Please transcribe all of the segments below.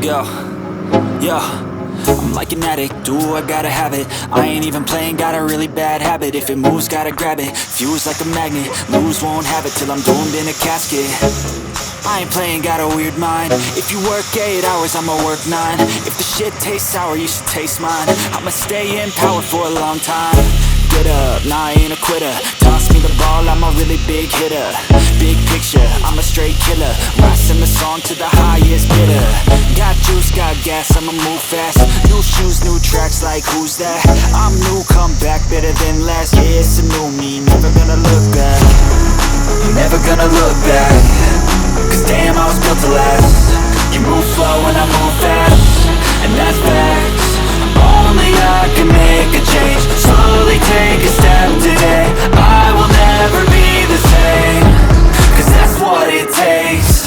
Yo, yo, I'm like an addict, do I gotta have it. I ain't even playing, got a really bad habit. If it moves, gotta grab it, fuse like a magnet. Lose, won't have it till I'm doomed in a casket. I ain't playing, got a weird mind. If you work 8 hours, I'ma work 9. If the shit tastes sour, you should taste mine. I'ma stay in power for a long time. Get up, nah I ain't a quitter. Toss me the ball, I'm a really big hitter. Big picture, I'm a straight killer. Rising the song to the highest bidder. Got juice, got gas, I'ma move fast. New shoes, new tracks, like who's that? I'm new, come back better than last. Yeah, it's a new me, never gonna look back. Never gonna look back. Cause damn, I was built to last. You move slow and I move fast, and that's facts. Only I can make a change. Slowly take a step today. I will never be the same. Cause that's what it takes.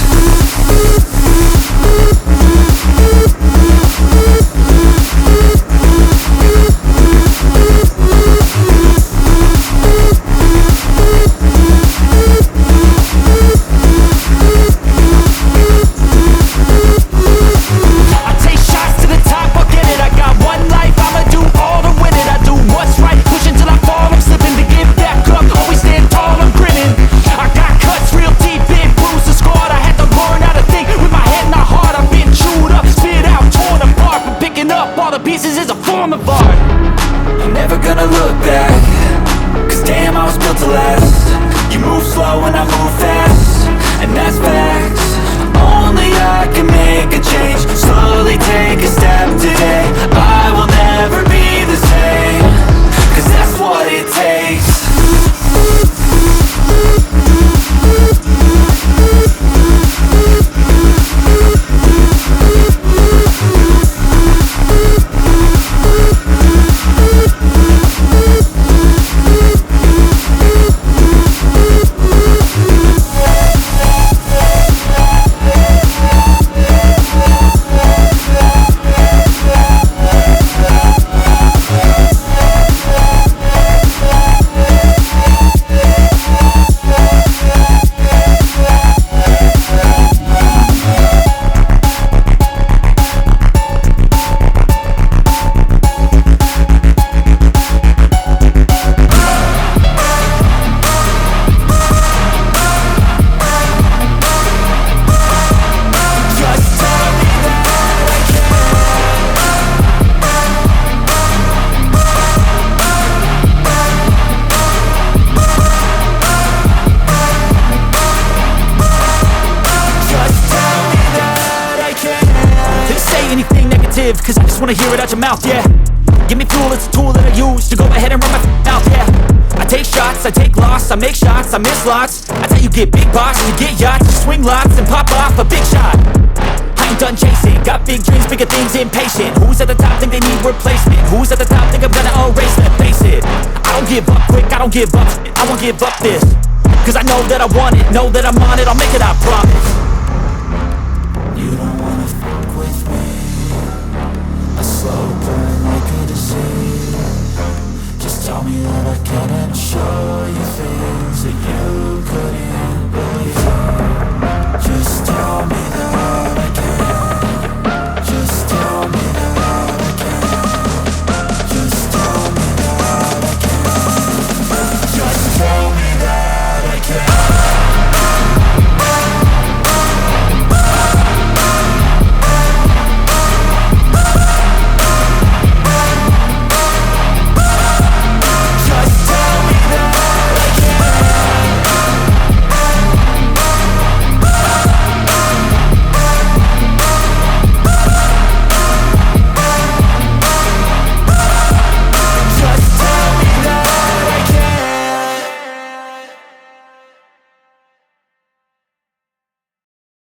Cause I just wanna hear it out your mouth, yeah. Give me fuel, it's a tool that I use to go ahead and run my mouth, yeah. I take shots, I take loss, I make shots, I miss lots. That's how you get big box, you get yachts, you swing lots and pop off a big shot. I ain't done chasing, got big dreams, bigger things, impatient. Who's at the top think they need replacement? Who's at the top think I'm gonna erase them? Face it, I don't give up quick, I don't give up, I won't give up this. Cause I know that I want it, know that I'm on it, I'll make it, I promise.